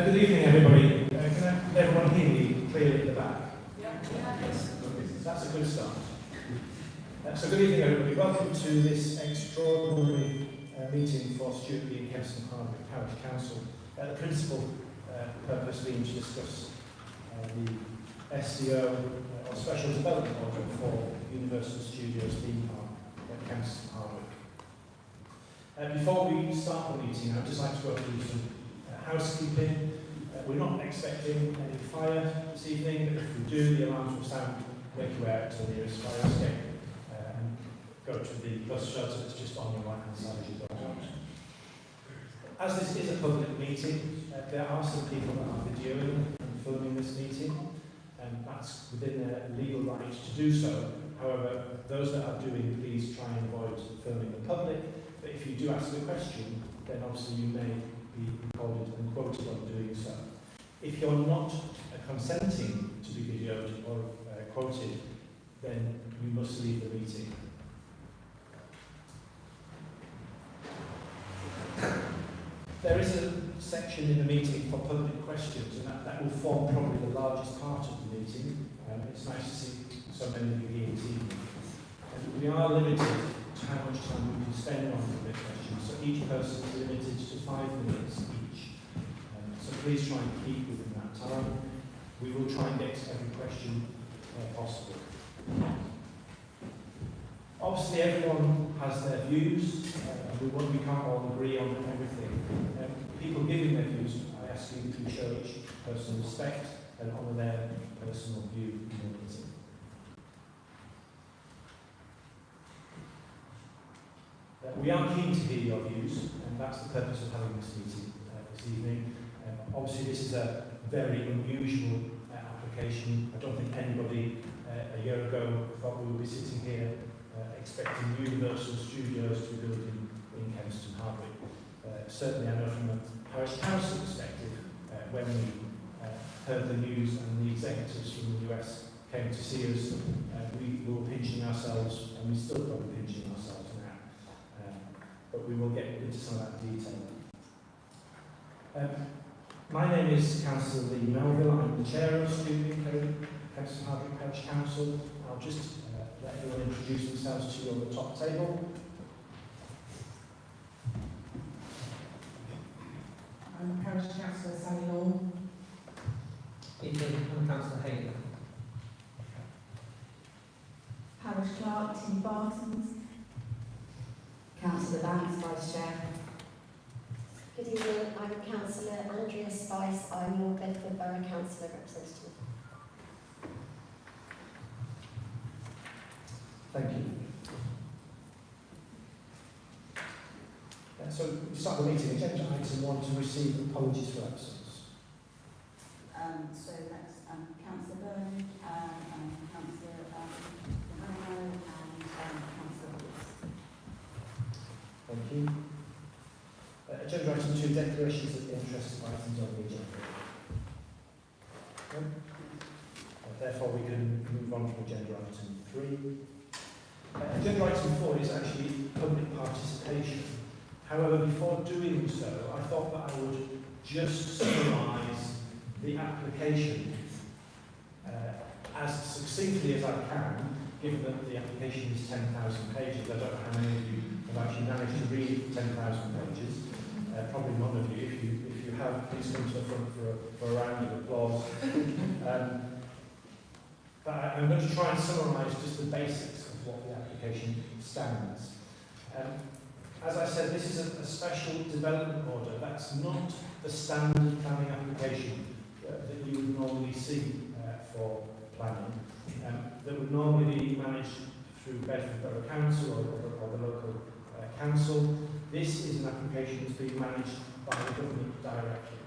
Good evening, everybody. Can everyone hear me clearly at the back? Yes. That's a good start. So good evening, everybody. Welcome to this extraordinary meeting for Stewartby and Kempston Hardwick Parish Council. The principal purpose being to discuss the SDO, or Special Development Order for Universal Studios SDO at Kempston Hardwick. Before we start the meeting, I'd just like to go through some housekeeping. We're not expecting any fire this evening, but if we do, the alarms will sound, make you out to the nearest fire escape, and go to the bus shelter that's just on your right hand side as you go out. As this is a public meeting, there are some people that are videoing and filming this meeting, and that's within their legal right to do so. However, those that are doing, please try and avoid filming the public. But if you do ask a question, then obviously you may be recorded and quoted on doing so. If you're not consenting to be videoed or quoted, then you must leave the meeting. There is a section in the meeting for public questions, and that will form probably the largest part of the meeting. It's nice to see so many of you here this evening. And we are limited to how much time we can spend on public questions, so each person is limited to 5 minutes each. So please try and keep within that time. We will try and get to every question possible. Obviously everyone has their views, we can't all agree on everything. People giving their views, I ask you to show each person respect and honour their personal view in the meeting. We are keen to hear your views, and that's the purpose of having this meeting this evening. Obviously this is a very unusual application. I don't think anybody a year ago thought we would be sitting here expecting Universal Studios to be built in Kempston Hardwick. Certainly I know from a Parish Council perspective, when we heard the news and the executives from the US came to see us, we were pinching ourselves, and we still probably pinching ourselves now. But we will get into some of that detail. My name is Councillor Lee Melville. I'm the Chair of Stewartby and Kempston Hardwick Parish Council. I'll just let everyone introduce themselves to you on the top table. I'm Parish Councillor Sally Hall. I'm Councillor Hayden. Parish Clerk Tim Bartons. Councillor Vance, Vice Chair. Good evening, I'm Councillor Andrea Spice. I'm your Bedford Borough Councillor representative. Thank you. So we start the meeting. Agenda item 1 to receive apologies for absence. So that's Councillor Byrne, Councillor Romano and Councillor Woods. Thank you. Agenda item 2, declarations of interest items on the agenda. Okay. Therefore, we can move on to agenda item 3. Agenda item 4 is actually public participation. However, before doing so, I thought that I would just summarise the application as succinctly as I can, given that the application is 10,000 pages. I don't know how many of you have actually managed to read 10,000 pages. Probably none of you. If you have, please come to the front for a round of applause. But I'm going to try and summarise just the basics of what the application stands. As I said, this is a special development order. That's not the standard planning application that you would normally see for planning. That would normally be managed through Bedford Borough Council or the local council. This is an application that's being managed by the government directly.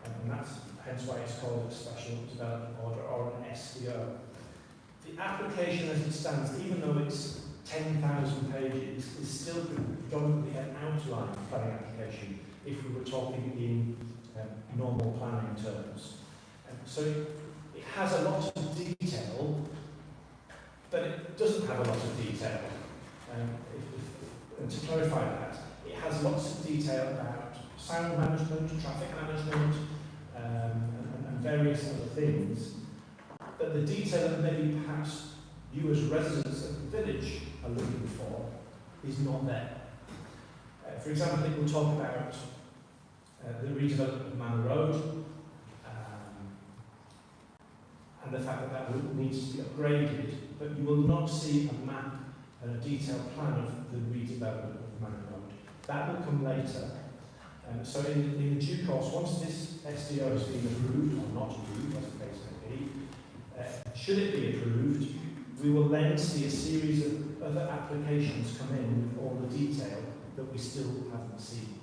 And that's hence why it's called a Special Development Order or an SDO. The application as it stands, even though it's 10,000 pages, is still predominantly an outline planning application if we were talking in normal planning terms. So it has a lot of detail, but it doesn't have a lot of detail. And to clarify that, it has lots of detail about sound management, traffic management, and various other things. But the detail that maybe perhaps you as residents of the village are looking for is not there. For example, it will talk about the redevelopment of Manor Road, and the fact that that needs to be upgraded, but you will not see a map and a detailed plan of the redevelopment of Manor Road. That will come later. So in the due course, once this SDO has been approved, or not approved, as the case may be, should it be approved, we will then see a series of other applications come in with all the detail that we still haven't seen.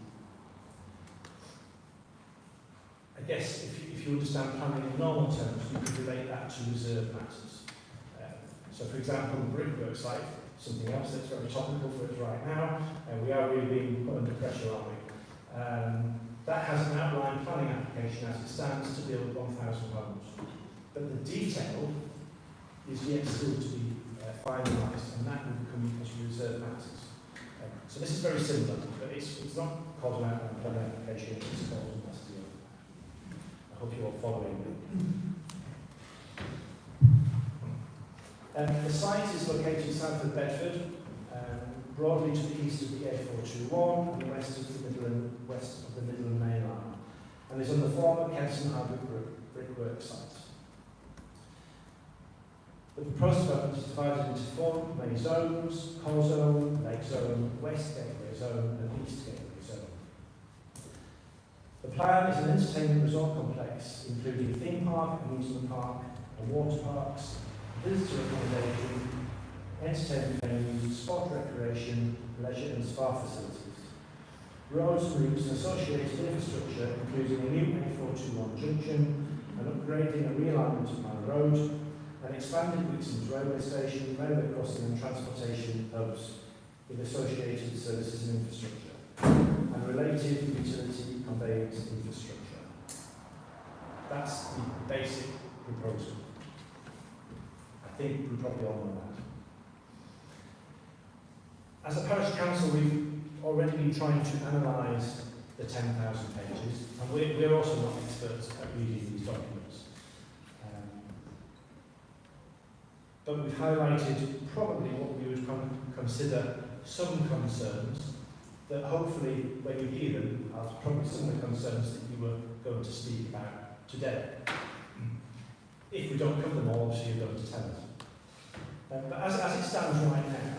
I guess if you understand planning in normal terms, you could relate that to reserve matters. So for example, the brickwork site, something else that's very topical for us right now, and we are really being put under pressure, aren't we? That has an outline planning application as it stands to build 1,000 homes. But the detail is yet still to be finalised, and that will become as reserve matters. So this is very similar, but it's not called an outline planning application, it's called an SDO. I hope you're all following me. The site is located south of Bedford, broadly to the east of the A421 and west of the Midland Main Line, and is on the former Kempston Hardwick brickwork site. The proposed development is divided into 4 main zones: Core Zone, Lake Zone, West Gateway Zone and East Gateway Zone. The plan is an entertainment resort complex including a theme park, amusement park and water parks, visitor accommodation, entertainment venues, sport recreation, leisure and spa facilities. Roads, routes and associated infrastructure including a new A421 junction, an upgrading and realignment of Manor Road, an expanded Wixham's railway station, railway crossing and transportation hubs with associated services and infrastructure, and related utility conveyance infrastructure. That's the basic proposal. I think we probably all know that. As a parish council, we've already been trying to analyse the 10,000 pages, and we're also not experts at reading these documents. But we've highlighted probably what we would consider some concerns that hopefully, when you hear them, are probably some of the concerns that you were going to speak about today. If we don't cover them all, obviously you're going to tell us. But as it stands right now,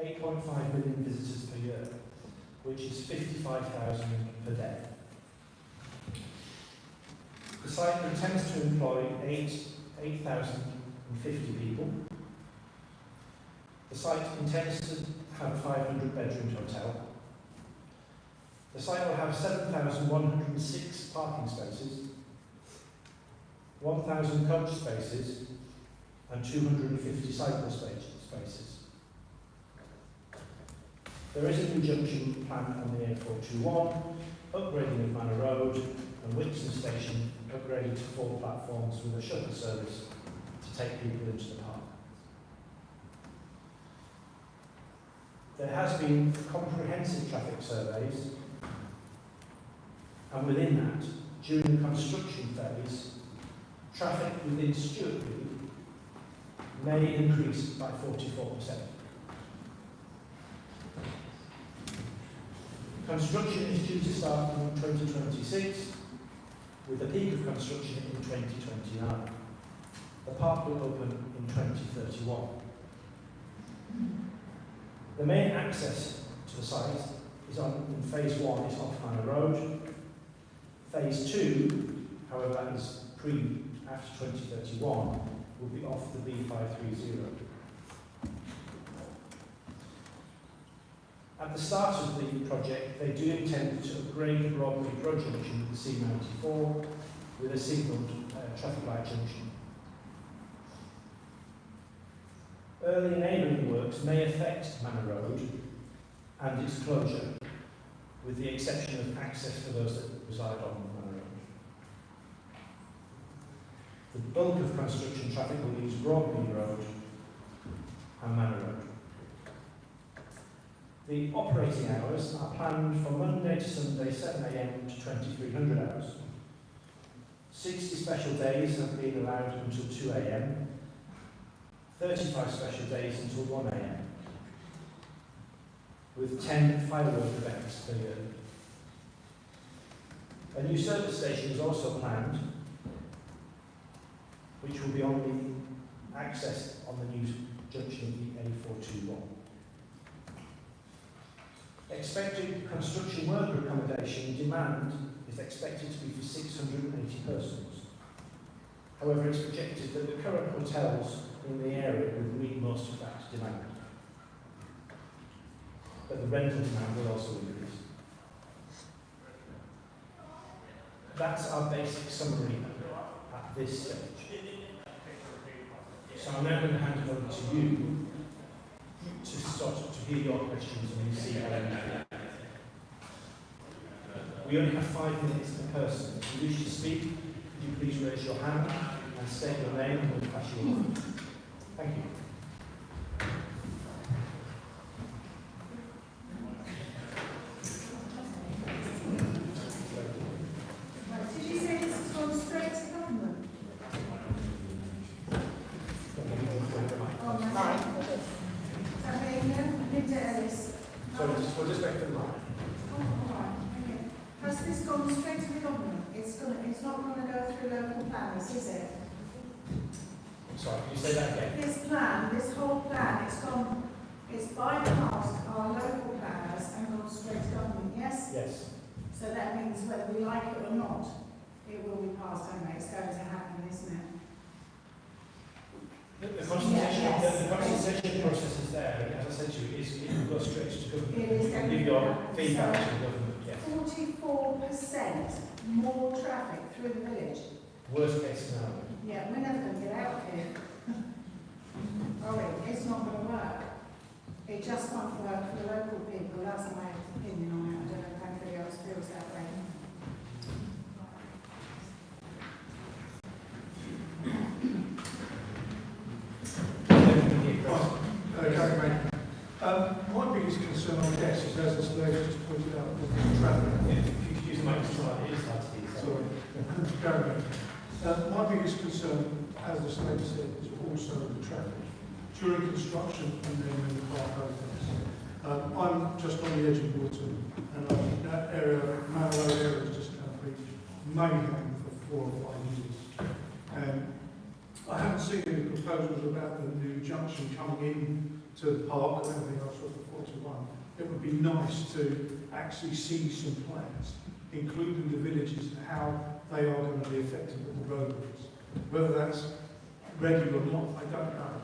8.5 million visitors per year, which is 55,000 per day. The site intends to employ 8,050 people. The site intends to have a 500-bedroom hotel. The site will have 7,106 parking spaces, 1,000 coach spaces, and 250 cycle spaces. There is a new junction planned on the A421, upgrading of Manor Road, and Wixham Station upgraded to 4 platforms with a shuttle service to take people into the park. There has been comprehensive traffic surveys, and within that, during the construction phase, traffic within Stewartby may increase by 44%. Construction is due to start in 2026, with a peak of construction in 2029. The park will open in 2031. The main access to the site is in phase 1 is off Manor Road. Phase 2, however, that is after 2031, will be off the B530. At the start of the project, they do intend to upgrade the Broadmead Road junction with the C94 with a signalled traffic light junction. Early enabling works may affect Manor Road and its closure, with the exception of access for those that reside on Manor Road. The bulk of construction traffic will use Broadmead Road and Manor Road. The operating hours are planned from Monday to Sunday, 7 AM to 2300 hours. 60 special days have been allowed until 2 AM, 35 special days until 1 AM, with 10 firework events per year. A new service station is also planned, which will be on the access on the new junction of the A421. Expected construction worker accommodation demand is expected to be for 680 persons. However, it's projected that the current hotels in the area will meet most of that demand. But the rental demand will also increase. That's our basic summary at this stage. So I'm now going to hand it over to you to start to hear your questions and see how you feel. We only have 5 minutes per person. If you wish to speak, could you please raise your hand and state your name and we'll pass you on. Thank you. Did you say this has gone straight to government? So we'll just back to the line. Has this gone straight to the government? It's not going to go through local planners, is it? Sorry, can you say that again? This whole plan, it's bypassed our local planners and gone straight to government, yes? Yes. So that means whether we like it or not, it will be passed anyway. It's going to happen, isn't it? The consultation, Yes. the consultation process is there, as I said to you, it will go straight to government. It is You can going give to your happen. feedback So, to the government, yes. 44% more traffic through the village. Worst case scenario. Yeah, we're never going to get out of here. It's not going to work. It just won't work for the local people. That's my opinion on it. I don't know if anybody else feels that way. My biggest concern, I guess, is as the slave just pointed out, is the traffic. If you could use the microphone, it is hard to hear. Sorry. My biggest concern, as the slave said, is also the traffic. During construction and then when the park opens. I'm just on the edge of Woodton, and I think that area, Mallow area, is just going to be mayhem for 4 or 5 years. And I haven't seen any proposals about the new junction coming in to the park and everything else off the 41. It would be nice to actually see some plans, including the villages and how they are going to be affected with the roadways. Whether that's ready or not, I don't know.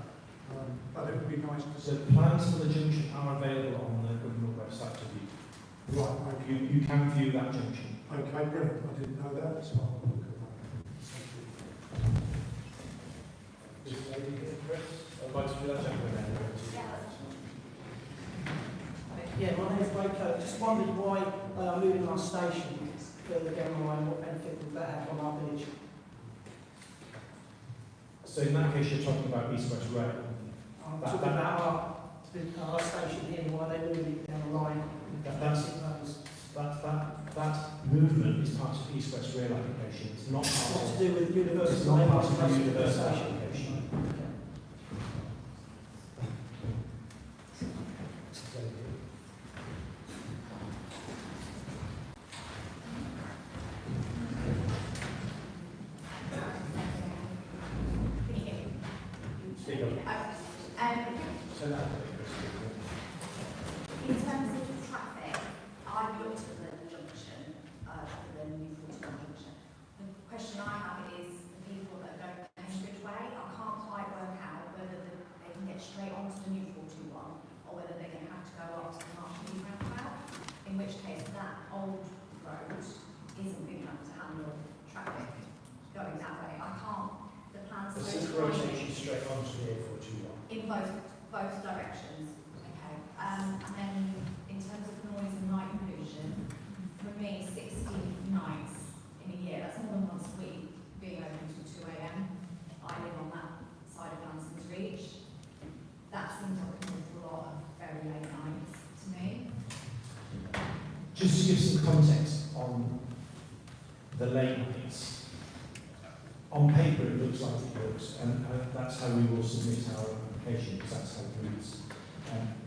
But it would be nice to So see. plans for the junction are available on the government website to view. Right, okay. You can view that junction. Okay, brilliant. I didn't know that, so I'll look at that. This lady here, Chris? I'd like to do that gentleman then. Yeah, my name's Blake. Just wondered why they are moving our station further down the line. What benefit would that have on our village? So in that case, you're talking about East West Rail. I'm talking about our station here. Why are they moving it down the line? That movement is part of the East West Rail application. It's not part What of, to do with it's Universal not part of the Studios Universal station? application. Speak up. So that, In terms of traffic, I've looked at the junction, the new 41 junction. The question I have is the people that are going Hemsbridge Way, Just to give some context on the late nights, on paper it looks like it works, and that's how we will submit our application, because that's how it reads.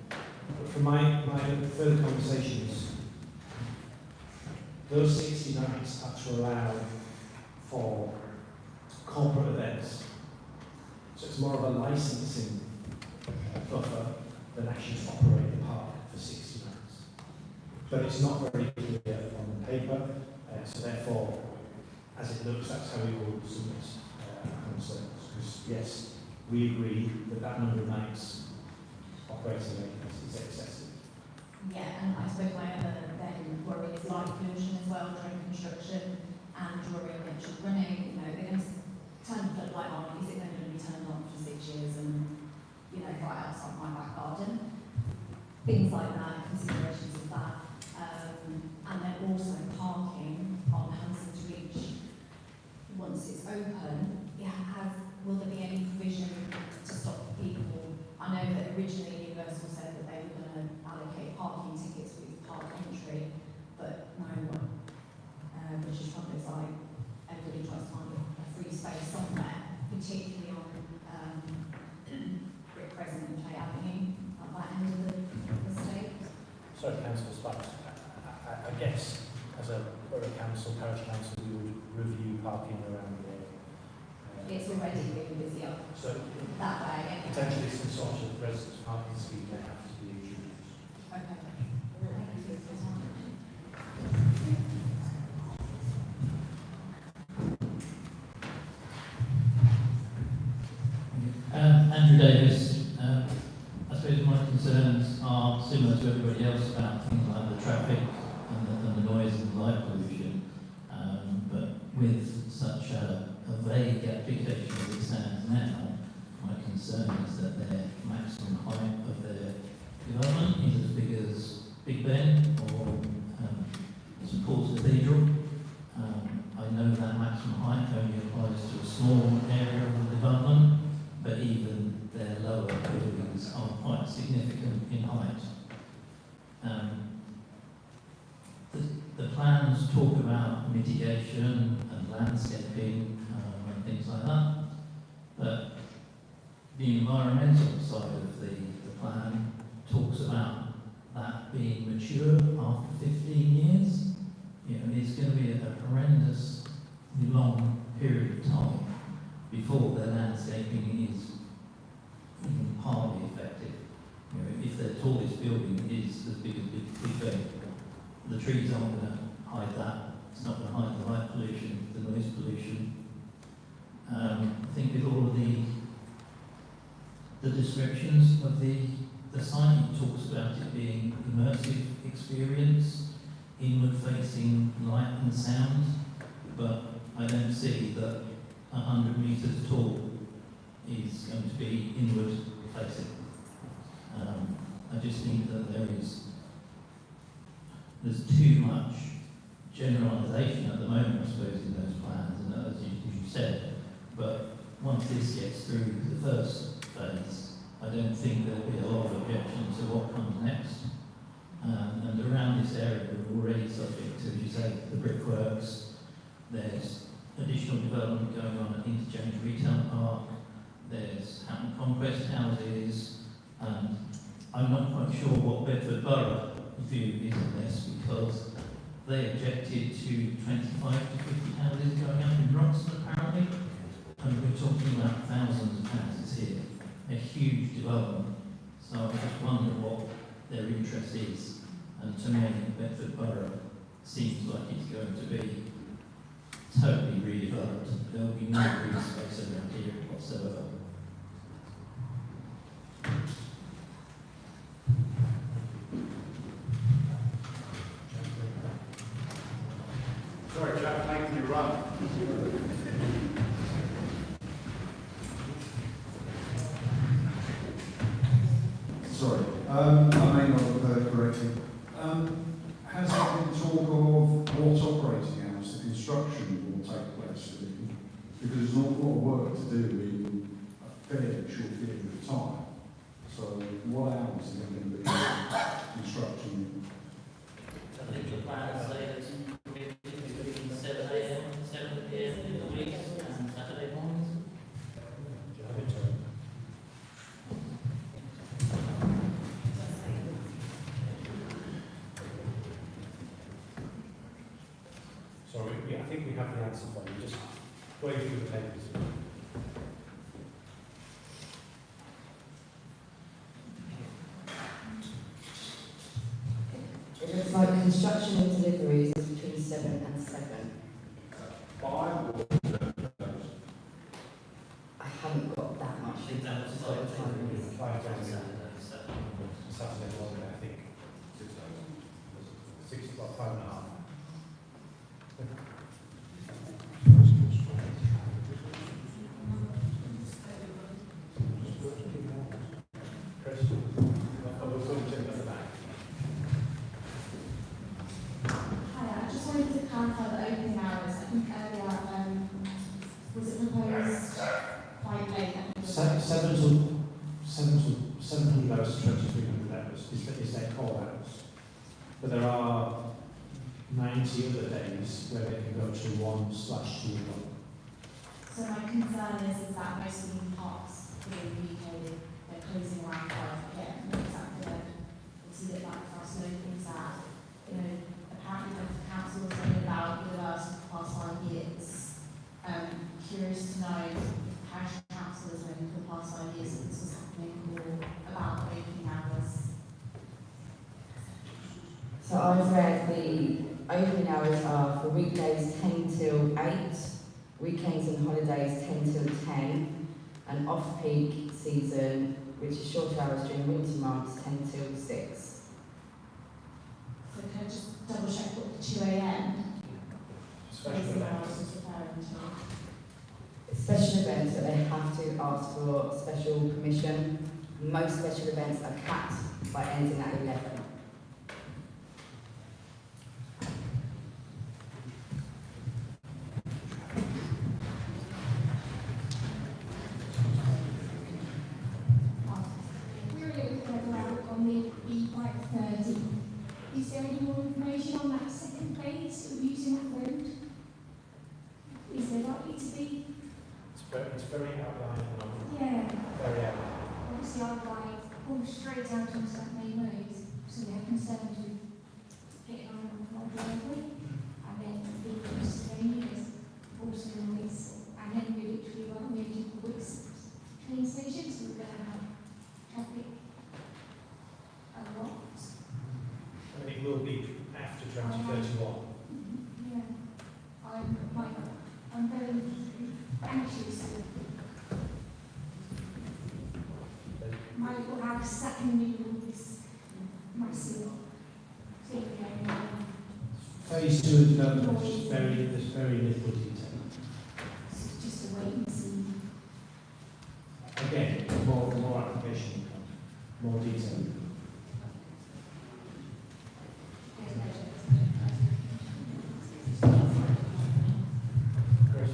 But from my further conversations, those 60 nights are to allow for corporate events. So it's more of a licensing buffer than actually to operate the park for 60 nights. But it's not very clear on the paper, so therefore, as it looks, that's how we will submit our concerns. Because yes, we agree that that number of nights operating late is excessive. Yeah, and I suppose my other then worry is light pollution as well during construction and during electric running. You know, they're going to turn the floodlight on. Is it then going to be turned on for 6 years and, you know, right outside my back garden? Things like that, considerations of that. And then also parking on Hanson's Reach. Once it's open, will there be any provision to stop people? I know that originally Universal said that they were going to allocate parking tickets with park entry, but no one, which is probably like everybody tries to find a free space somewhere, particularly on Brick Crescent and Tay Avenue, at that end of the state. Sorry, Councillor Sparks. I guess as a borough council, parish council, we would review parking around the area. It's already really busy up So that way. Anyway. potentially some sort of residence parking scheme may have to be introduced. Okay. Andrew Davis. I suppose my concerns are similar to everybody else about things like the traffic and the noise and light pollution. But with such a vague application as it stands now, my concern is that their maximum height of their development is as big as Big Ben or St Paul's Cathedral. I know that maximum height only applies to a small area of the development, but even their lower buildings are quite significant in height. The plans talk about mitigation and landscaping and things like that, but the environmental side of the plan talks about that being mature after 15 years. You know, it's going to be a horrendously long period of time before their landscaping is even partly effective. You know, if their tallest building is as big as Big Ben, the trees aren't going to hide that. It's not going to hide the light pollution, the noise pollution. I think with all of the descriptions of the site, it talks about it being immersive experience, inward-facing light and sound, but I don't see that 100 metres tall is going to be inward-facing. I just think that there's too much generalisation at the moment, I suppose, in those plans, and as you said, but once this gets through the first phase, I don't think there'll be a lot of objection to what comes next. And around this area, we're already subject to, as you say, the brickworks. There's additional development going on at Interchange Retail Park. There's Hampton Conquest houses, and I'm not quite sure what Bedford Borough view is on this, because they objected to 25 to 50 houses going up in Roxton, apparently, and we're talking about thousands of houses here, a huge development. So I just wonder what their interest is, and to me, Bedford Borough seems like it's going to be totally redeveloped. There'll be no green space around here whatsoever. Sorry, Jack, making you run. Sorry, I may not have heard correctly. Has there been talk of what operating hours the construction will take place in? Because there's an awful lot of work to do in a fairly short period of time. So what hours are going to be construction? think we have the answer for you. Just going through the papers. It looks like construction and deliveries is between 7 and 7. 5 or 7? I haven't got that much. I think that was Sort of time. 5 days Saturday morning, I think. 6 o'clock, 5 and a half. Chris, we'll go to the back. Hi, I just wanted to clarify the opening hours. I think earlier, was it proposed quite late? 700 hours to 2300 hours is their core hours. But there are 90 other days where they can go to 1/2 o'clock. So my concern is that most of the parks in the UK, they're closing around 5 p.m. Is that good? It's a bit like for us locals that, you know, apparently the council was only allowed Universal for the past 5 years. Curious to know parish councillors when for the past 5 years that this was happening or about opening hours. So I've read the opening hours are for weekdays 10 till 8, weekends and holidays 10 till 10, and off-peak season, which is short hours during winter months, 10 till 6. So can I just double check what the 2 a.m. Special closing events. hours is referring to? Special events that they have to ask for special permission. Most special events are capped by ending at 11. We're a little further out on the B530. Is there any more information on that second phase of using that road? Is there likely to be? It's very outlined and Yeah, very outlined. obviously I'd like all straight out on that main road, so we have concerns with getting on the driveway, and then the Pennsylvania is also on this, and then we literally won't move to the Wicks train station, so we're going to have traffic a lot. I mean, it will be after 2031. Yeah, I'm very anxious. My little house sat in the middle of this massive thing going on. Phase 2 of development, there's very little detail. It's just a wait and see. Again, more application, more detail. Chris?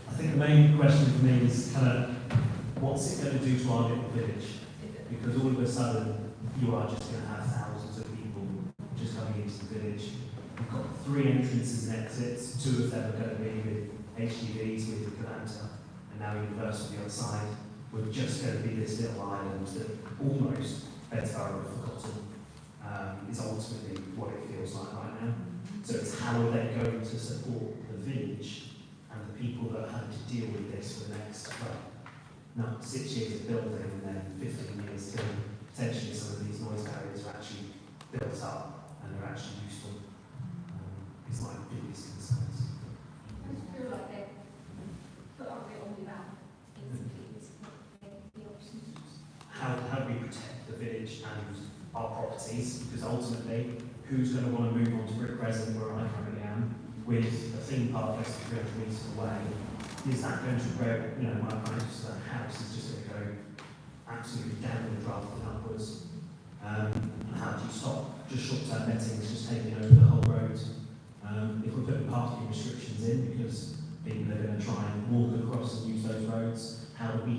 I think the main question for me is kind of what's it going to do to our little village? Because all of a sudden you are just going to have thousands of people just coming into the village. You've got 3 entrances and exits, 2 of them are going to be with HGVs, with Galanta, and now Universal on the other side. We're just going to be this little island that almost Bedsborough have forgotten is ultimately what it feels like right now. So it's how are they going to support the village and the people that are having to deal with this for the next, well, 6 years of building and then 15 years till potentially some of these noise barriers are actually built up and they're actually useful. It's my biggest concerns. I just feel like they've put up a bit on without the options. How do we protect the village and our properties? Because ultimately, who's going to want to move on to Brick Crescent, where I currently am, with a theme park less than 300 metres away? Is that going to grow? You know, my house is just going to go absolutely downward rather than upwards. And how do you stop just short-term lettings just taking over the whole road? If we're putting parking restrictions in because people are going to try and walk across and use those roads, how do we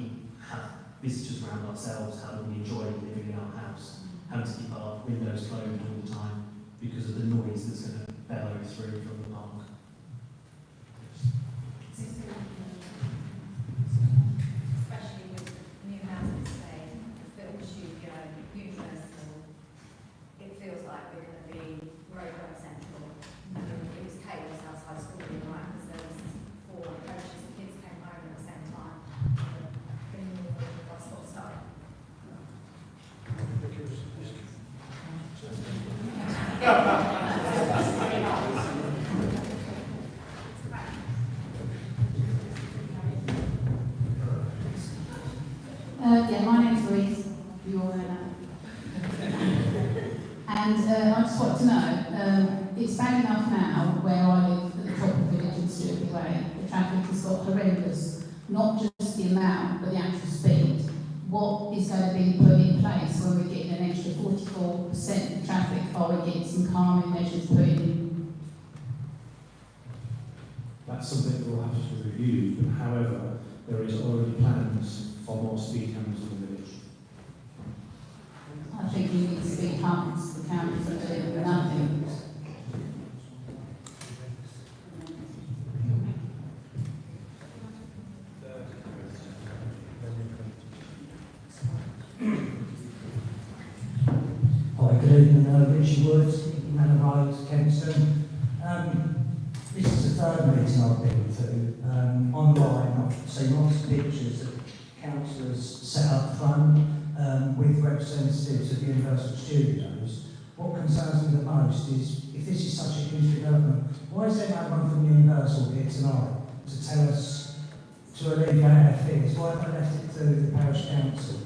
have visitors around ourselves? How do we enjoy living in our house? Having to keep our windows closed all the time because of the noise that's going to bellow through from the park. Especially with new housing today, the film studio, Universal, Yeah, my name's Louise. You all know that. And I just want to know, it's bad enough now where I live at the top of the village in Stewartby Way. The traffic has got horrendous, not just the amount, but the actual speed. What is going to be put in place when we're getting an extra 44% of traffic? Are we getting some calming measures put in? That's something that we'll have to review, but however, there is already plans for more speed cameras in the village. I think you need speed humps, the cameras are doing nothing. Hi, good evening, Richie Woods, Manor Road, Kempston. This is the third meeting I've been to. Online, I've seen lots of pictures that councillors set up front with representatives of Universal Studios. What concerns me the most is, if this is such a huge development, why is there no one from Universal here tonight to tell us, to alleviate our fears? Why have they left it to the Parish Council?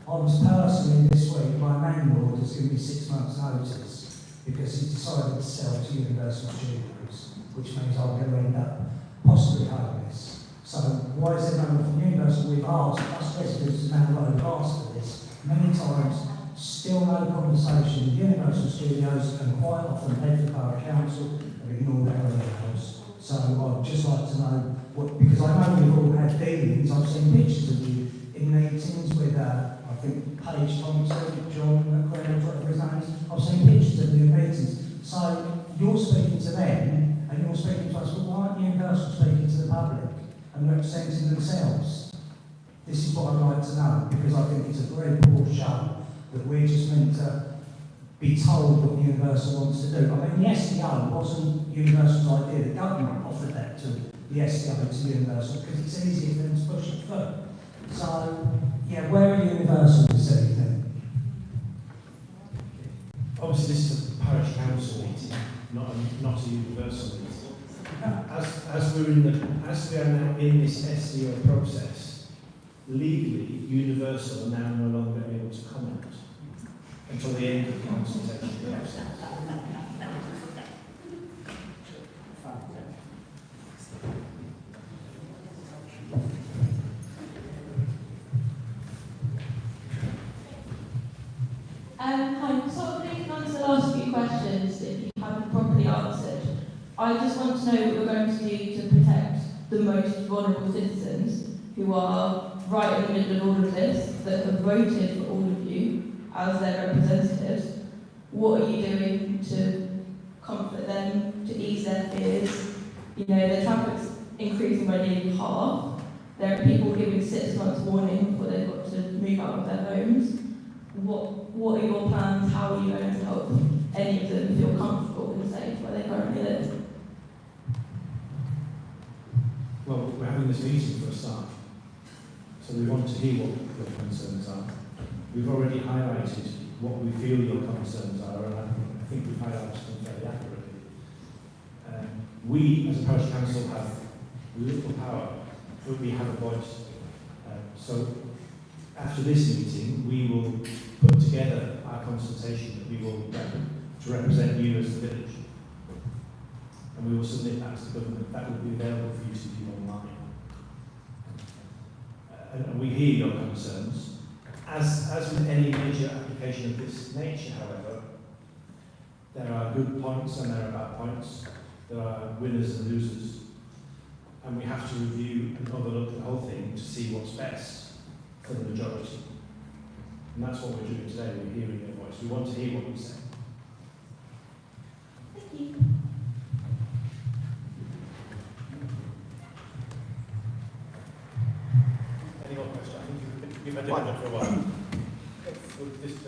I was personally this week, my landlord has given me 6 months' notice because he decided to sell to Universal Studios, which means I'm going to end up possibly homeless. So why is there no one from Universal? We've asked, us residents of Manor Road have asked for this many times, still no conversation with Universal Studios, and quite often Bedford Borough Council have ignored our emails. So I'd just like to know, because I know we've all had dealings, I've seen pictures of you in meetings with I think Page Thompson, John McQueen, whatever his name is. I've seen pictures of you in meetings. So you're speaking to them and you're speaking to us, but why aren't Universal speaking to the public and representing themselves? This is what I'd like to know, because I think it's a very poor show that we're just meant to be told what Universal wants to do. I mean, the SDO wasn't Universal's idea. The government offered that to the SDO to Universal because it's easier for them to push it through. So, yeah, where are Universal this evening? Obviously, this is a parish council meeting, not a universal meeting. As we are now in this SDO process, legally, Universal are now no longer able to comment until the end of the consultation process. Hi, sort of leading on to the last few questions that you haven't properly answered. I just want to know what you're going to do to protect the most vulnerable citizens who are right in the middle of all of this, that have voted for all of you as their representatives. What are you doing to comfort them, to ease their fears? You know, the traffic's increasing by nearly half. There are people giving 6 months warning before they've got to move out of their homes. What are your plans? How are you going to help any of them feel comfortable and safe where they currently live? Well, we're having this meeting for a start, so we want to hear what your concerns are. We've already highlighted what we feel your concerns are, and I think we've highlighted them very accurately. We, as a parish council, have little power, but we have a voice. So after this meeting, we will put together our consultation that we will to represent you as the village. And we will submit that to the government. That will be available for you to view online. And we hear your concerns. As with any major application of this nature, however, there are good points and there are bad points. There are winners and losers. And we have to review and overlook the whole thing to see what's best for the majority. And that's what we're doing today. We're hearing your voice. We want to hear what you say. Thank you. Any more questions? I think you've had it for a while. This is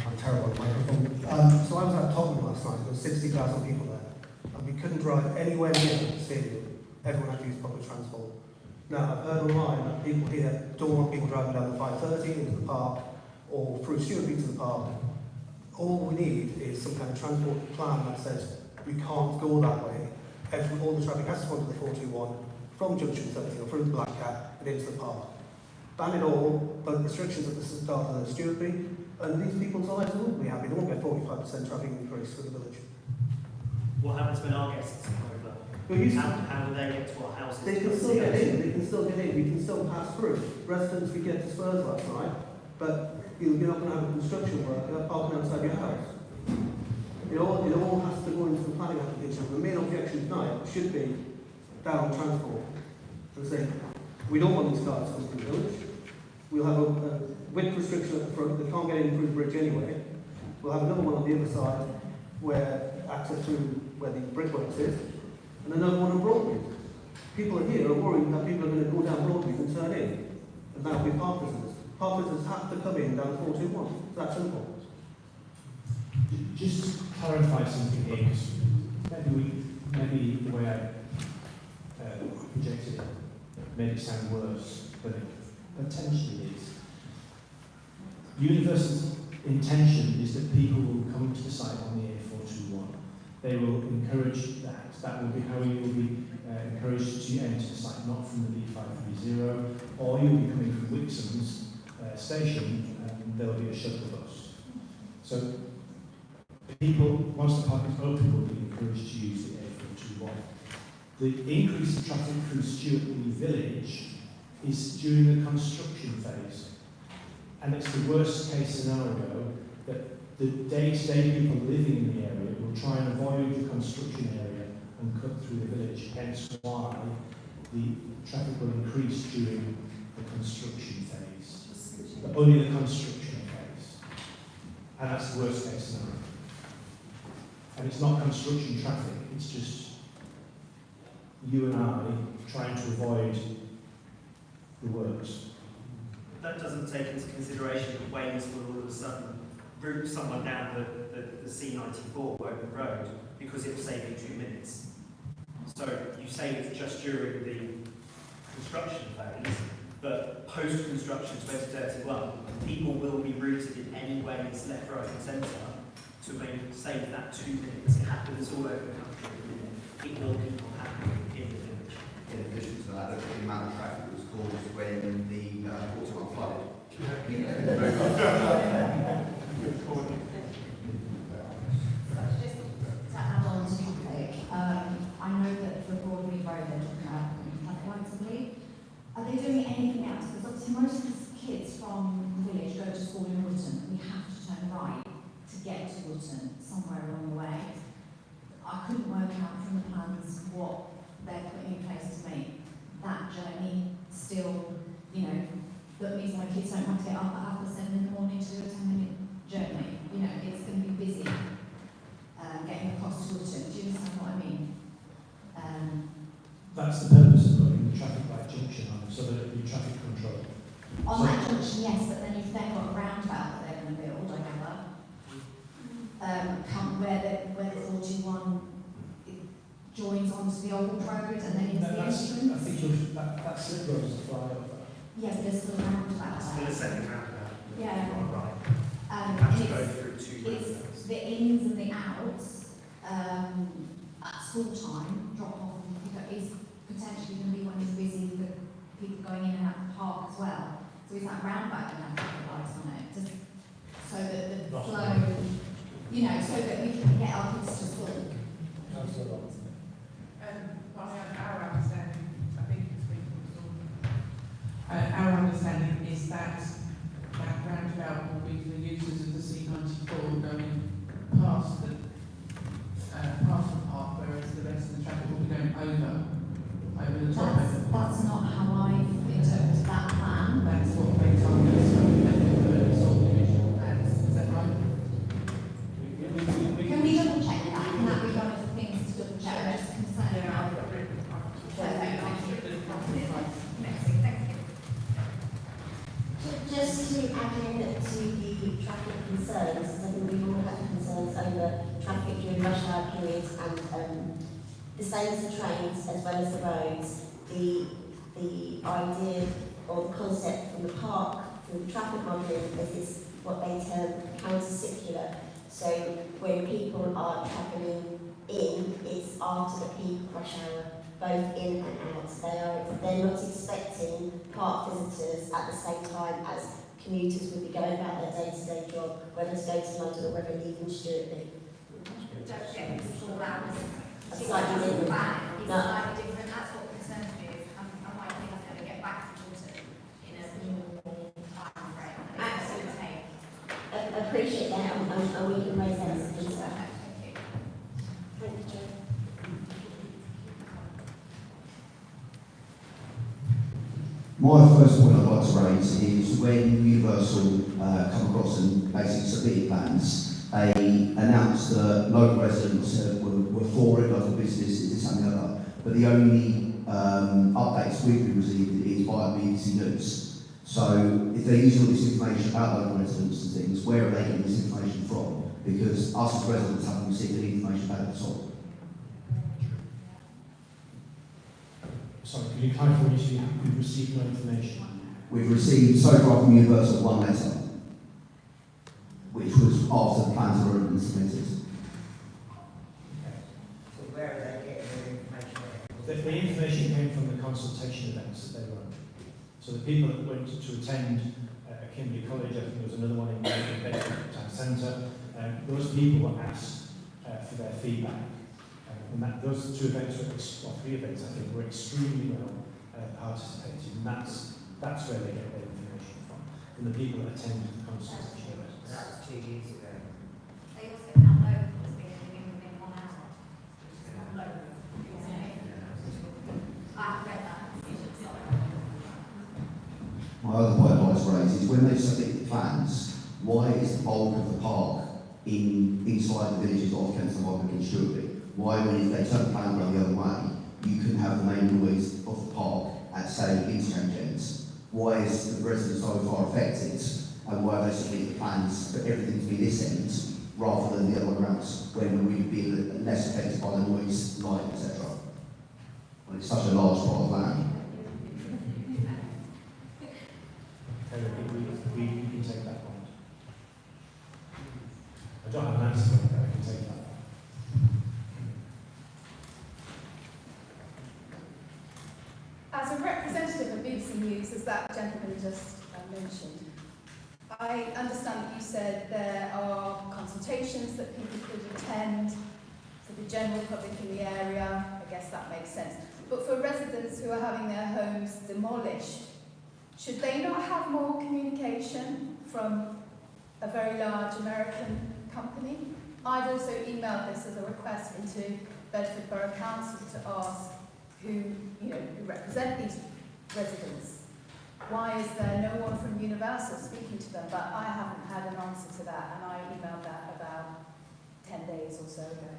I'm terrible at microphone. So I was at Tottenham last night. There were 60,000 people there. And we couldn't drive anywhere near the stadium. Everyone had to use public transport. Now, I've heard online that people here don't want people driving down the 530 into the park or through Stewartby to the park. All we need is some kind of transport plan that says we can't go that way all the traffic has to go to the 421 from Junction 30 or through the Black Cat and into the park. Ban it all, but restrictions at the start of the Stewartby, and these people's lives won't be happy. They won't get 45% traffic increase for the village. What happens when our guests come over? How do they get to our houses? They can still get in, we can still pass through. Residents could get to Spurs last night, but you're not going to have a construction worker parking outside your house. It all has to go into the planning application. The main objection tonight should be down transport. And say, we don't want these cars to come through the village. We'll have a width restriction at the front, they can't get in through the bridge anyway. We'll have another one on the other side where access through where the brickworks is, and another one on Broadmead. People here are worried that people are going to go down Broadmead and turn in, and that'll be park visitors. Park visitors have to come in down 421. It's that simple. Just to clarify something here, because maybe the way I projected it made it sound worse than it potentially is. Universal's intention is that people will come to the site on the A421. They will encourage that. That will be how you will be encouraged to enter the site, not from the B530, or you'll be coming from Wixham's station, and there will be a shuttle bus. So people, once the park is open, will be encouraged to use the A421. The increase in traffic through Stewartby Village is during the construction phase. And it's the worst case scenario that the day-to-day people living in the area will try and avoid the construction area and cut through the village, hence why the traffic will increase during the construction phase. But only the construction phase. And that's the worst case scenario. And it's not construction traffic, it's just you and I trying to avoid the works. That doesn't take into consideration that Waynes will all of a sudden route someone down the C94 open road because it will save you 2 minutes. So you say it's just during the construction phase, but post-construction 2031, people will be routed in any way it's left, right and centre to save that 2 minutes. It happens all over the country. It will keep on happening in the village. In addition to that, the amount of traffic that was caused when the 41 flooded. Just to add on to traffic, I know that for Broadmead Road they're talking about traffic lights, I believe. Are they doing anything else? Because obviously most of the kids from the village go to school in Wootton. We have to turn right to get to Wootton somewhere along the way. I couldn't work out from the plans what they're putting in place to make that journey still, that means my kids don't have to get up at 7:30 in the morning to do a 10-minute journey. It's going to be busy getting across to Wootton. Do you understand what I mean? That's the purpose of putting the traffic light junction on, so that it'll be traffic control. On that junction, yes, but then you've then got a roundabout that they're going to build, I gather. Where the 41 joins onto the old road and then into the entrance. I think that slip road is a flyover. Yeah, but there's still a roundabout. Still a second roundabout. Yeah. Right. And go through 2 roundabouts. the ins and the outs at school time, drop off and pick up, is potentially going to be when it's busy for people going in and out of the park as well. So is that roundabout going to have traffic lights on it? So that the flow, so that we can get our kids to school. Our understanding, I think it's been our understanding is that roundabout will be for the users of the C94 going past the park, whereas the rest of the traffic will be going over the top of it. That's not how I interpret that plan. That's what they told us when they saw the visual plans. Is that right? Can we double check that? Can that be one of the things to double check? I'm just concerned about. Just to add in to the traffic concerns, because I think we've all had concerns over traffic during rush hour periods and the same as the trains as well as the roads, the idea or the concept from the park, from the traffic modelling, is what they term counter-circular. So when people are travelling in, it's after the peak rush hour, both in and out. They're not expecting park visitors at the same time as commuters would be going about their day-to-day job, whether to go to London or whether leaving Stewartby. Don't get me full hours. It's slightly different. It's No. slightly different. That's what concerns me. Is I might think I'm going to get back to Water in a normal time frame. Absolutely. Appreciate that, and we can raise that as a concern. Thank you. My first point I'd like to raise is when Universal come across and basically submitted plans, they announced that local residents were for it, local businesses, this and the other, but the only updates we've been received is via BBC News. So if they're using all this information about local residents and things, where are they getting this information from? Because us as residents haven't received any information about it at all. Sorry, can you clarify what you say? We've received no information. We've received so far from Universal one letter, which was after the plans were already submitted. So where are they getting their information? The information came from the consultation events that they run. So the people that went to attend Kimberley College, I think there was another one in Bedford Town Centre, those people were asked for their feedback. And those two events, or three events, I think, were extremely well participated, and that's where they get their information from the people that attended the consultation events. That was 2 years ago. They also found locals being living within 1 hour. Local. I've read that. My other point I'd like to raise is when they submit the plans, why is the bulk of the park inside the villages of Kempston Hardwick and Stewartby? Why, when if they turn the plan around the other way, you can have the main noise of the park at, say, interchange ends? Why is the residents so far affected, and why they submit the plans for everything to be this end rather than the other one around, when we'd be less affected by the noise, light, etc.? Well, it's such a large part of land. We can take that point. I don't have an answer for it, but I can take that. As a representative of BBC News, as that gentleman just mentioned, I understand that you said there are consultations that people could attend for the general public in the area. I guess that makes sense. But for residents who are having their homes demolished, should they not have more communication from a very large American company? I've also emailed this as a request into Bedford Borough Council to ask who represent these residents. Why is there no one from Universal speaking to them? But I haven't had an answer to that, and I emailed that about 10 days or so ago.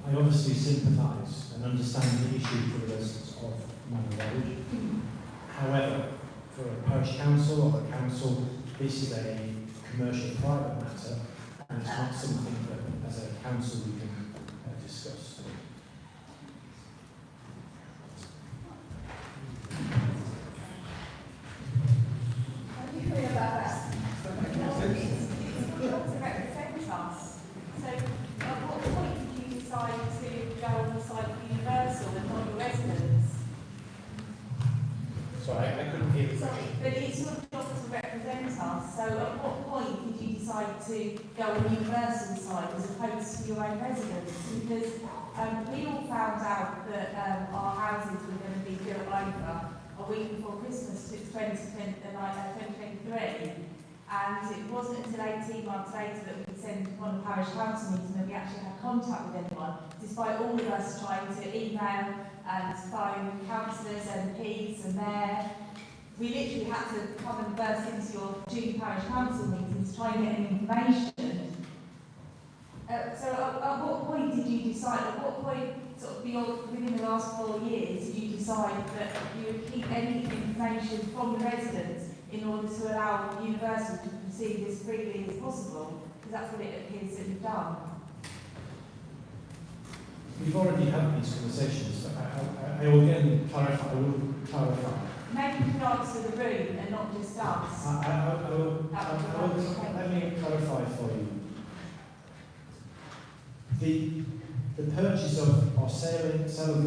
I obviously sympathise and understand the issue for the residents of Manor Road. However, for a parish council or a council, this is a commercial private matter, and it's not something that as a council we can discuss. How do you feel about that? To represent us. So, at what point did you decide to go on the side of Universal and not the residents? Sorry, I couldn't hear the Sorry, but it's your job to represent us. So, at what point did you decide to go on Universal side as opposed to your own residents? Because we all found out that our houses were going to be built over a week before Christmas, 2023, and it wasn't until 18 months later that we could send on a parish council meeting that we actually had contact with anyone, despite all of us trying to email and phone councillors, MPs and mayor. We literally had to come and burst into your June parish council meeting to try and get any information. So at what point did you decide, at what point, sort of within the last 4 years, did you decide that you would keep any information from the residents in order to allow Universal to proceed as freely as possible? Because that's what it appears that you've done. We've already had these conversations. I will again clarify. I will clarify. Maybe you can answer the room and not just us. Let me clarify for you. The purchase of or sale of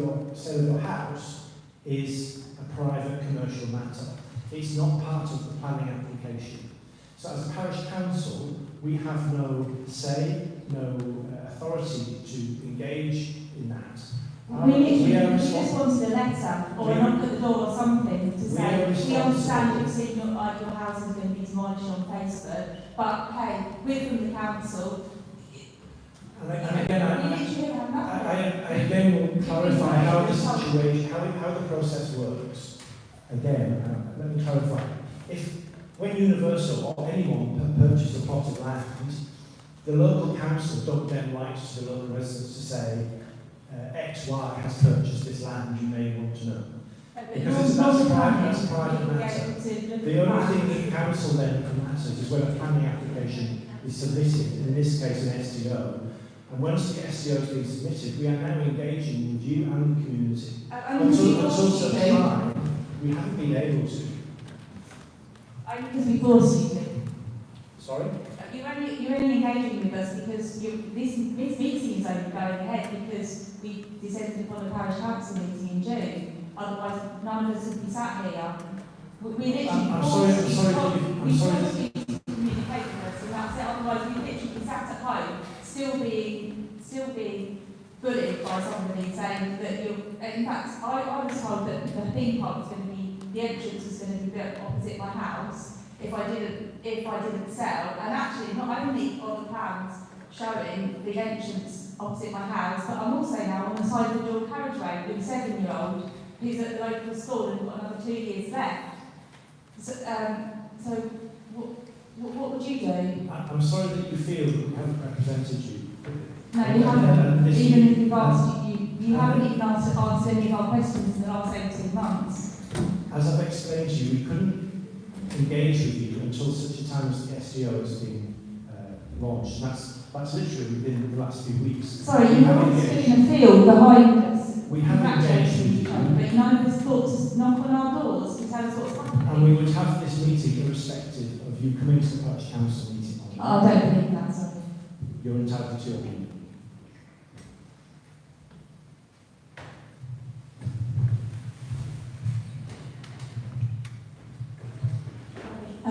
your house is a private commercial matter. It's not part of the planning application. So as a parish council, we have no say, no authority to engage in that. We just wanted a letter or a knock at the door or something to say, we understand you've seen your house is going to be demolished on Facebook, but hey, we're from the council. And again, I again will clarify how the situation, how the process works. Again, let me clarify. When Universal or anyone purchases a plot of land, the local council don't then write to the local residents to say, XY has purchased this land, you may want to know. Because that's a private matter. The only thing that the council then matters is when a planning application is submitted, in this case an SDO. And once the SDO has been submitted, we are now engaging with you and the community. Until such time, we haven't been able to. Because we forced you to. Sorry? You're only engaging with us because this meeting is only going ahead because we descended upon a parish council meeting in June. Otherwise, none of us would be sat here. We literally I'm sorry. We forced you to communicate with us, and that's it. Otherwise, we literally be sat at home, still being bullied by somebody saying that you're. In fact, I was told that the theme park was going to be, the entrance was going to be built opposite my house if I didn't sell. And actually, not only are the plans showing the entrance opposite my house, but I'm also now on the side of the dual carriageway with a 7-year-old who's at the local school and got another 2 years left. So what would you do? I'm sorry that you feel that we haven't represented you. No, you haven't. Even if we've asked you haven't even answered any of our questions in the last 18 months. As I've explained to you, we couldn't engage with you until such a time as the SDO has been launched. And that's literally within the last few weeks. Sorry, you were in the field behind us. We haven't engaged with you. But none of us thought to knock on our doors to tell us what's happening. And we would have this meeting irrespective of you coming to the parish council meeting. I don't believe that, sorry. You're entitled to your opinion. I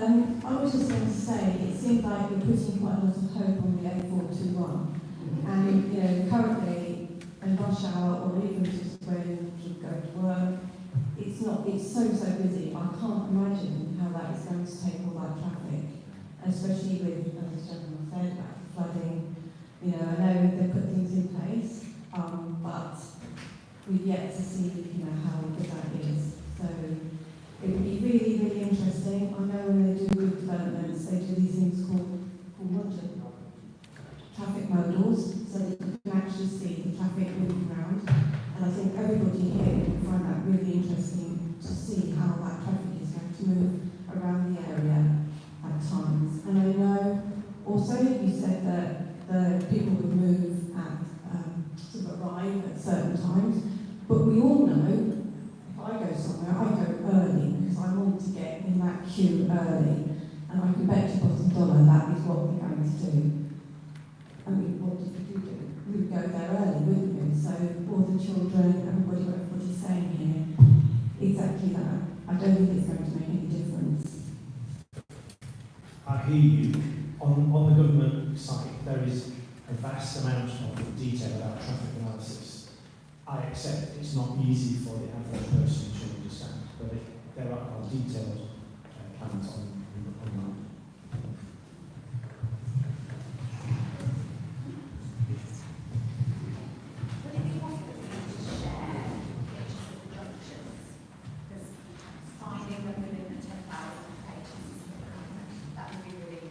was just going to say, it seems like we're putting quite a lot of hope on the A421. And, currently, in rush hour or even just when you go to work, it's so busy. I can't imagine how that is going to take all that traffic, especially with, as the gentleman said, about the flooding. I know they've put things in place, but we've yet to see, how good that is. So, it would be really, really interesting. I know when they do good developments, they do these things called traffic modals, so that you can actually see the traffic moving around. And I think everybody here would find that really interesting to see how that traffic is going to move around the area at times. And I know also you said that the people would move at arrive at certain times, but we all know I go somewhere, I go early because I want to get in that queue early, and I can bet you bottom dollar that is what we're going to do. I mean, what did you do? We would go there early, wouldn't we? So all the children, everybody, what everybody's saying here, exactly that. I don't think it's going to make any difference. I hear you. On the government side, there is a vast amount of detail about traffic analysis. I accept it's not easy for the average person to understand, but there are detailed plans on that. Would it be possible for you to share pictures of the junctions? Because finding them within the 10,000 pages, that would be really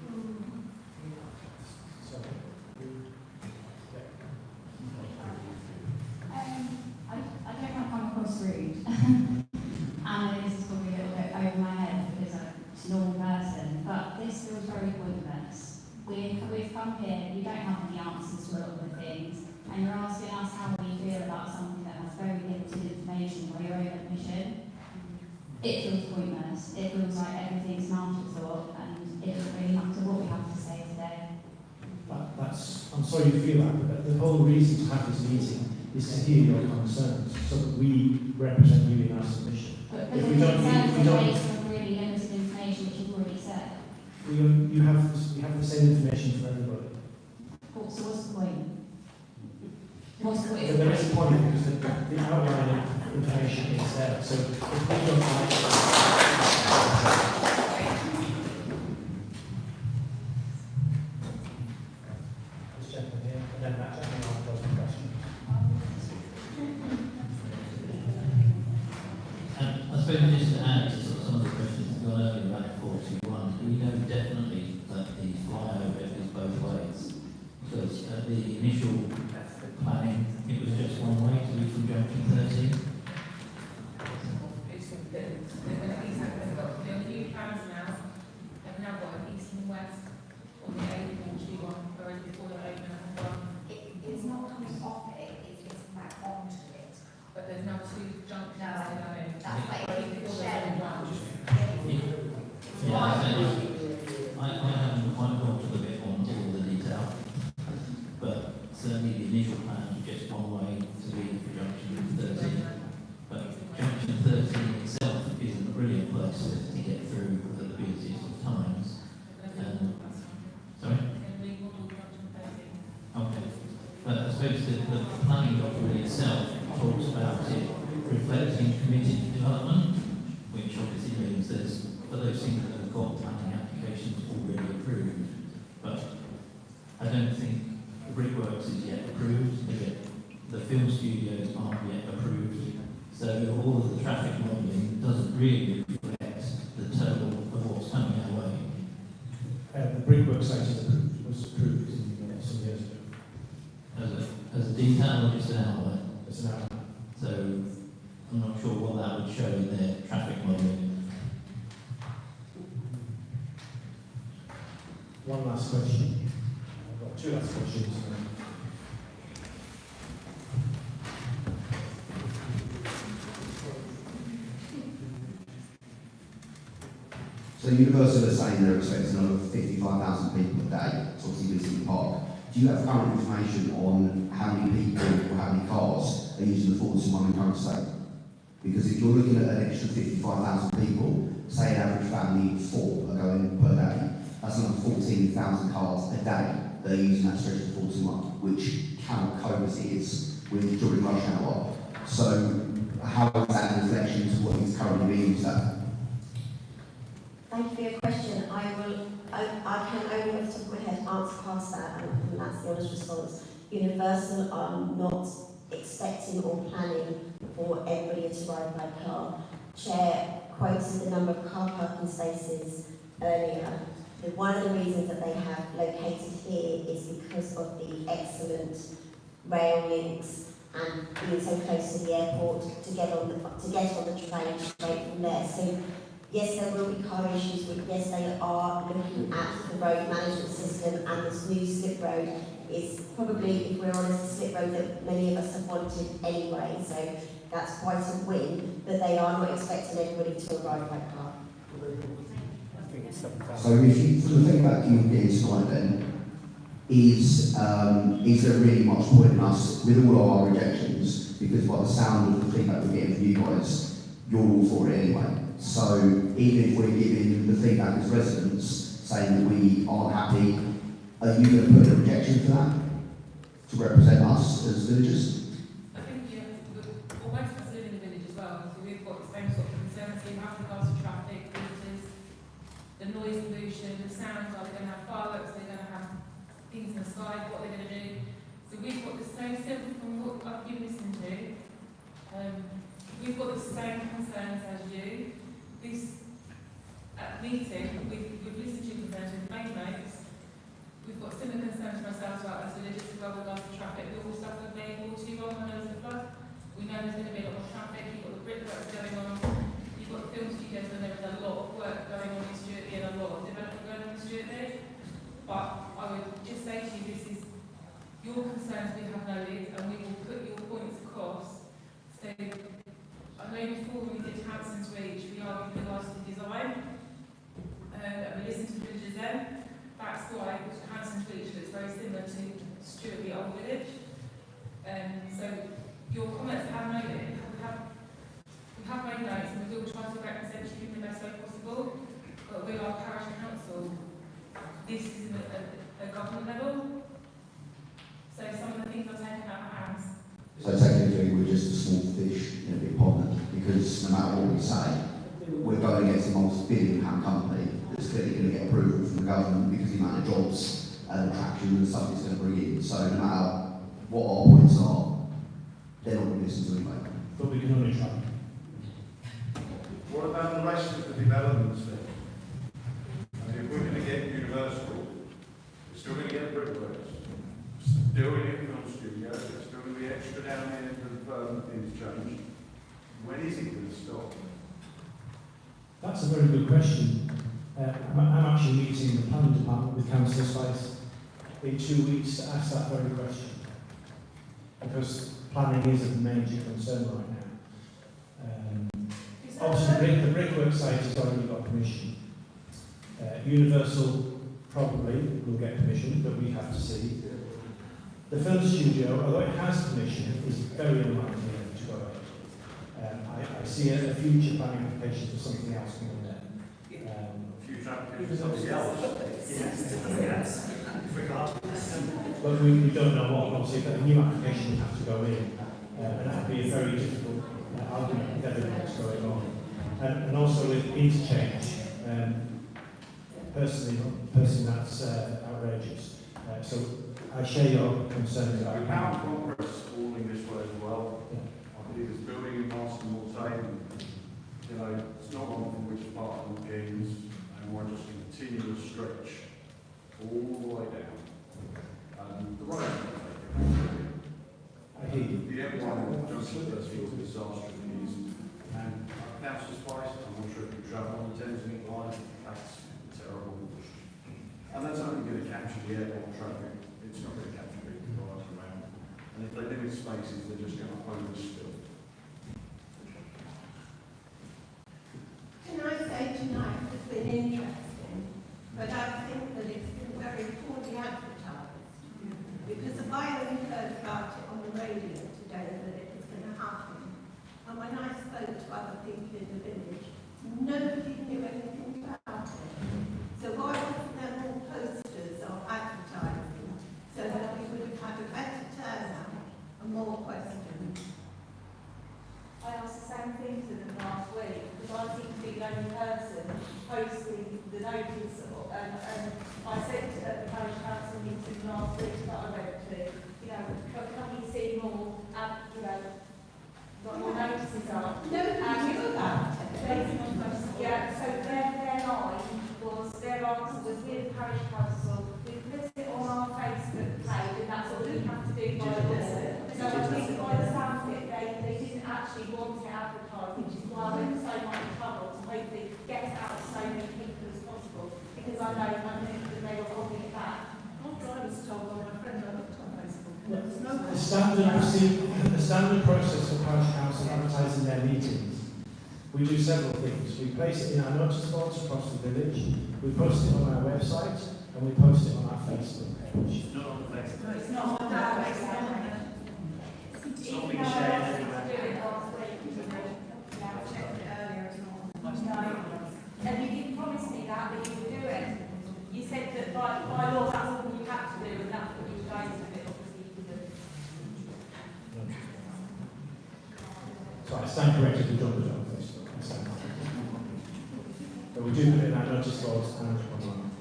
I don't want to come across rude, and this is probably a little bit over my head because I'm a normal person, but this feels very pointless. We've come here, you don't have any answers to a lot of the things, and you're asking us how we feel about something that has very limited information or your own admission. It feels pointless. It feels like everything's an afterthought, and it doesn't really matter what we have to say today. I'm sorry you feel that, but the whole reason to have this meeting is to hear your concerns, so that we represent you in our submission. But If the we don't, concerns if we are don't, based on really limited information which you've already said. you have the same information for everybody. So what's the point? What's the point? So there is a point because the outline of information is there. So if we don't like this gentleman here, and then that gentleman will pose the question. I suppose just to add to sort of some of the questions that gone earlier about 41, we know definitely that the flyover is both ways. Because at the initial planning, it was just one way to reach from junction 13. It's not coming off it, it's getting back onto it. But there's now two junctions. No, that's why it's sharing one. Yeah, I haven't quite got to the bit on all the detail, but certainly the initial plan was just one way to read for junction 13. But junction 13 itself isn't a brilliant place to get through at the busiest of times. Sorry? Okay. But I suppose the planning document itself talks about it reflecting committed development, which obviously means there's, for those things that have got planning applications already approved, but I don't think the brickworks is yet approved, the film studios aren't yet approved, so all of the traffic modelling doesn't really reflect the total of what's coming our way. The brickwork site is approved, was approved some years ago. As a detail or just an outline? It's an outline. So I'm not sure what that would show in their traffic modelling. One last question. I've got two last questions. So Universal are saying they're expecting another 55,000 people a day to obviously visit the park. Do you have current information on how many people or how many cars are using the 41 in current state? Because if you're looking at an extra 55,000 people, say an average family of 4 are going per day, that's another 14,000 cars a day that are using that stretch of 41, which cannot cope as it is during rush hour. So how is that a reflection to what is currently being used at? Thank you for your question. I can only off the top of my head answer past that, and that's the honest response. Universal are not expecting or planning for everybody to arrive by car. Chair quoted the number of car parking spaces earlier. One of the reasons that they have located here is because of the excellent rail links and being so close to the airport to get on the train straight from there. So yes, there will be car issues, but yes, they are looking at the road management system, and this new slip road is probably, if we're honest, a slip road that many of us have wanted anyway, so that's quite a win, but they are not expecting everybody to arrive by car. So if you, from the feedback you get tonight then, is there really much point in us, with all of our rejections, because by the sound of the feedback we're getting from you guys, you're all for it anyway. So even if we're giving the feedback as residents, saying that we aren't happy, are you going to put a rejection for that to represent us as villagers? I think well, most of us live in the village as well, so we've got the same sort of concerns. We have regards to traffic, visitors, the noise pollution, the sound. Are they going to have fireworks? Are they going to have things in the sky? What are they going to do? So we've got the same, simple from what you've listened to. We've got the same concerns as you. This meeting, we've listened to your concerns, we've made notes. We've got similar concerns for ourselves about as villages as well with regards to traffic. We all suffer being 41 when there was a flood. We know there's going to be a lot of traffic. You've got the brickworks going on. You've got the film studios when there is a lot of work going on in Stewartby and a lot of development going on in Stewartby. But I would just say to you, this is your concerns we have noted, and we will put your points across. So I know before when we did Hampson's Reach, we argued with regards to design, and we listened to the villagers then. That's why Hampson's Reach looks very similar to Stewartby. So your comments have noted, we have made notes and we will try to represent you in the best way possible, but we are parish council. This is a government level, so some of the things are taken out of hands. So technically, we're just a small fish in a big pond, because no matter what we say, we're going against a multi-billion-pound company that's clearly going to get approval from the government because of the amount of jobs and attraction and stuff it's going to bring in. So no matter what our points are, they're not going to listen to anyway. But we can only try. What about the rest of the developments then? I mean, if we're going to get Universal, we're still going to get Brickworks, still going to get Film Studios, there's still going to be extra down there for interchange. When is it going to stop? That's a very good question. I'm actually meeting the planning department with council sites in 2 weeks to ask that very question. Because planning is a major concern right now. Obviously, the brickwork site has already got permission. Universal probably will get permission, but we have to see. The film studio, although it has permission, is very unlikely to go ahead. I see a future planning application for something else coming there. Future application for something else? Yes. But we don't know what. Obviously, a new application would have to go in, and that would be a very difficult argument with everything that's going on. And also with interchange, personally that's outrageous. So I share your concerns about The power congress falling this way as well. Yeah. I believe it's building in Marston will say, you know, it's not one from which part of the games, and we're just continuous stretch all the way down. The road, I hear you. the M1 junction does feel disaster in the east. And Council Spice, I'm not sure if you travel on the Thames Link line, that's terrible. And that's only going to capture the airport traffic. It's not going to capture people driving around. And if they limit spaces, they're just going to overspill. Can I say tonight it's been interesting, but I think that it's been very poorly advertised. Because if I only heard about it on the radio today that it was going to happen, and when I spoke to other people in the village, nobody knew anything about it. So why wasn't there more posters or advertising so that we would have had a better turnout and more questions? I asked the same thing to them last week, because I seem to be the only person posting the notice, and I said to the parish council meeting last week that I went to, you know, can we see more, what more notices are? Nobody knew about it. Yeah, so their line was, their answer was, we're the parish council, we put it on our Facebook page, and that's all we have to do by law. So I think by the sound of it, they didn't actually want to advertise, which is why they were so much trouble to hopefully get it out to so many people as possible, because I know that they were holding it back. After I was told by my friend I looked on Facebook, The standard process for parish council advertising their meetings, we do several things. We place it in our notice boards across the village, we post it on our website, and we post it on our Facebook page. It's not on the Facebook. No, it's not on that website. It's not being shared anywhere. And you didn't promise me that you would do it. You said that by law that's all you have to do, and that's what you were going to do, obviously you didn't. So I stand corrected with John on Facebook. I stand corrected. But we do put it in our notice boards and online.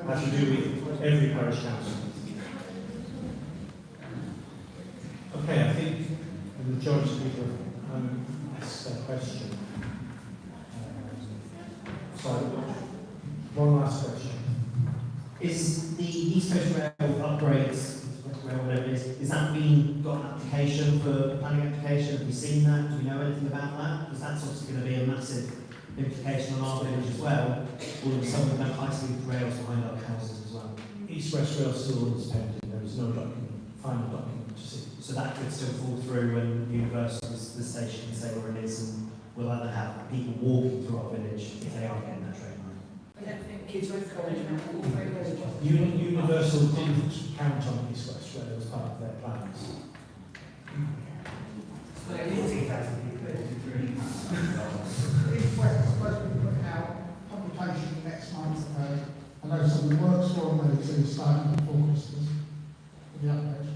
As we do with every parish council. Okay, I think the majority of people have asked their question. So, one last question. Is the East Coast Rail upgrades, whatever it is that got an application for planning application? Have we seen that? Do we know anything about that? Because that's obviously going to be a massive implication on our village as well. All of a sudden, we've got high-speed rails behind our houses as well. East-West Rail still is pending. There is no final document to see. So that could still fall through when Universal, the station, can say where it is, and we'll either have people walking through our village if they are getting that train line. I don't think kids with college Universal didn't count on East-West Rail as part of their plans. strong way to start before Christmas. The update.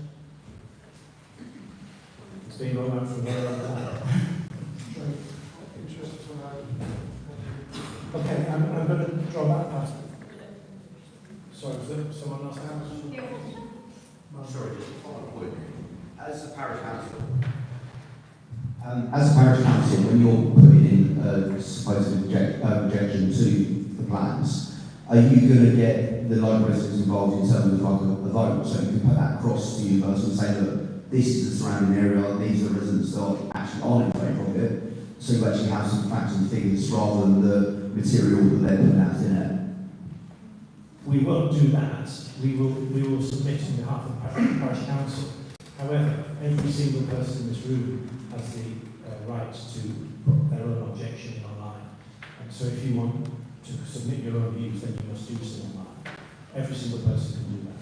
It's been going on for a very long time. Interested to know. Okay, I'm going to draw that past. Sorry, was there someone else has? Sorry, just a final point. As a parish council, as a parish council, when you're putting in a supposed objection to the plans, are you going to get the local residents involved in terms of like a vote, so you can put that across to Universal and say, look, this is the surrounding area, these are the residents that actually aren't in favour of it, so you actually have some facts and figures rather than the material that they're putting out in it? We won't do that. We will submit on behalf of the parish council. However, every single person in this room has the right to put their own objection online. And so if you want to submit your own views, then you must do so online. Every single person can do that.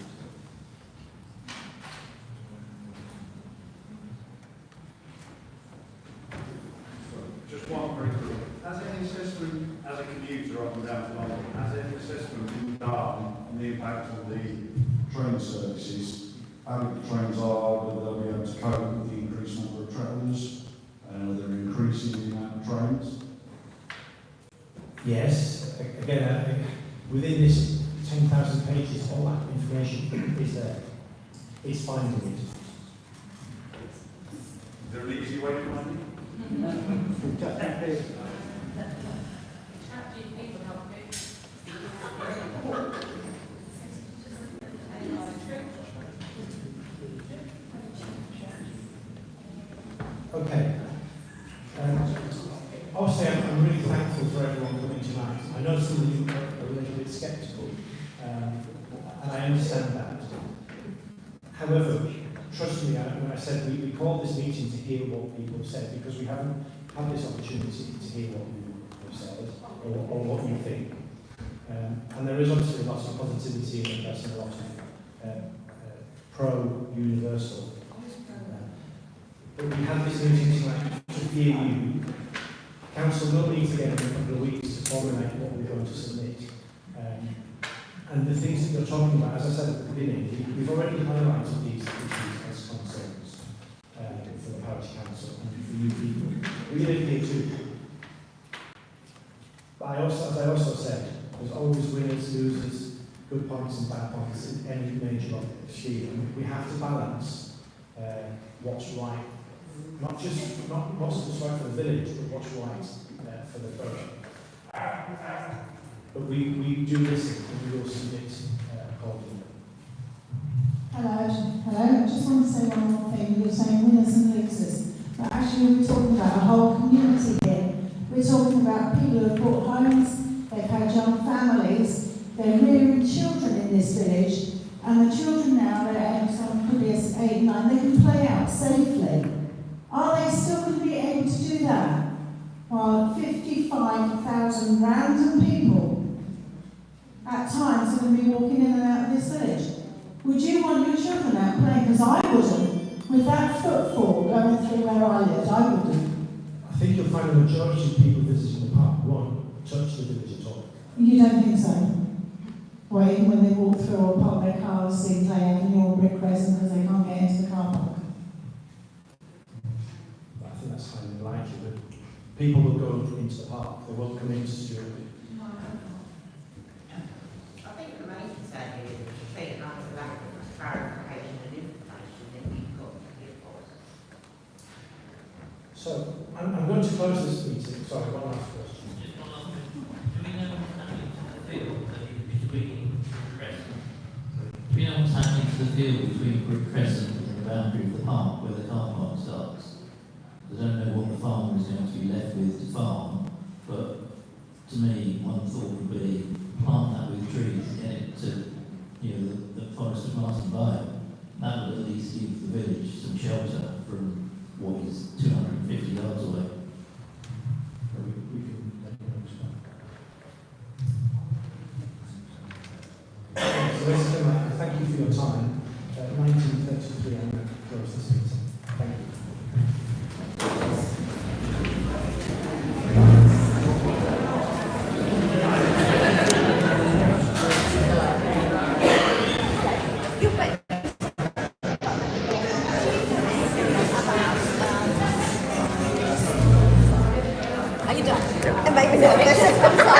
Just one very quick. Has any assessment, as a commuter up and down to London, has any assessment been done on the impact of the train services? How big the trains are, whether they'll be able to cope with the increased number of travellers, whether they're increasing the amount of trains? Yes, again, within this 10,000 pages, all that information is there. It's finding it. Is there an easy way to find it? Okay. Obviously, I'm really thankful for everyone coming tonight. I know some of you are a little bit sceptical, and I understand that. However, trust me when I said we called this meeting to hear what people have said, because we haven't had this opportunity to hear what you have said or what you think. And there is obviously lots of positivity in the press and a lot of pro-Universal. But we had this meeting tonight to hear you. Council will need to get in a couple of weeks to formulate what we're going to submit. And the things that you're talking about, as I said at the beginning, we've already highlighted these issues as concerns for the parish council and for you people. We live here too. But as I also said, there's always winners, losers, good points and bad points in any major issue. And we have to balance what's right, not what's right for the village, but what's right for the borough. But we do listen and we will submit accordingly. Hello. I just want to say one more thing. You're saying winners and losers, but actually we're talking about a whole community here. We're talking about people who have bought homes, they've had young families, they're rearing children in this village, and the children now, they're some could be 8, 9, they can play out safely. Are they still going to be able to do that? While 55,000 random people at times are going to be walking in and out of this village. Would you want your children out playing? Because I wouldn't. With that footfall going through where I lived, I wouldn't. I think you'll find the majority of people visiting the park won't touch the village at all. You don't think so? Or even when they walk through or park their cars in Clay Avenue or Brick Crescent because they can't get into the car park? But I think that's highly likely that people will go into the park, they won't come into Stewartby. I think the main concern is to take another lack of clarification and information that we've got to give us. So, I'm going to close this meeting. Sorry, one last question. Just one last question. Do we know what's happening to the field between Brook Crescent? Do we know what's happening to the field between Brook Crescent and the boundary of the park where the car park starts? I don't know what the farmer is going to be left with to farm, but to me, one thought would be plant that with trees, get it to the forest of Marston Bio. That would at least give the village some shelter from what is 250 yards away. We can let you know. So, ladies and gentlemen, thank you for your time. 1933, I'm going to close this meeting. Thank you. comes